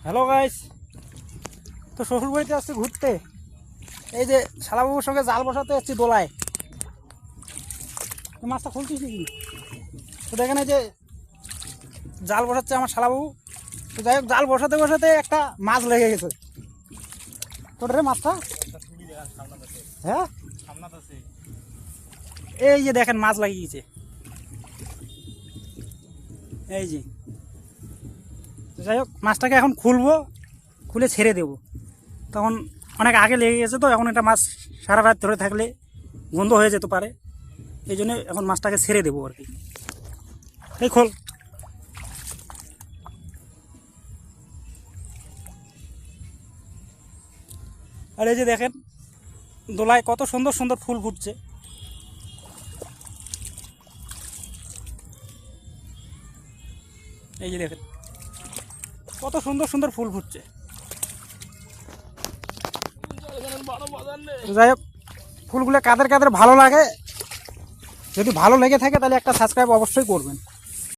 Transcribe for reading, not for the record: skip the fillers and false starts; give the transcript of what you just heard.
Hello guys, তো শ্বশুর বাড়িতে আসছি ঘুরতে। এই যে শালাবাবুর সঙ্গে জাল বসাতে যাচ্ছি দোলায়। মাছটা খুলছিস নাকি? তো দেখেন এই যে জাল বসাচ্ছে আমার শালাবাবু। তো যাই হোক, জাল বসাতে বসাতে একটা মাছ লেগে গেছে। কোথায় রে মাছটা? হ্যাঁ, এই যে দেখেন মাছ লাগিয়ে গেছে। এই যে, যাই হোক, মাছটাকে এখন খুলবো, খুলে ছেড়ে দেবো। তখন অনেক আগে লেগে গেছে, তো এখন একটা মাছ সারা রাত ধরে থাকলে গন্ধ হয়ে যেতে পারে। এই জন্য এখন মাছটাকে ছেড়ে দেবো আর কি। এই খোল। আর এই যে দেখেন দোলায় কত সুন্দর সুন্দর ফুল ফুটছে। এই যে দেখেন কত সুন্দর সুন্দর ফুল ফুটছে। যাই হোক, ফুলগুলো কাদের কাদের ভালো লাগে, যদি ভালো লেগে থাকে তাহলে একটা সাবস্ক্রাইব অবশ্যই করবেন।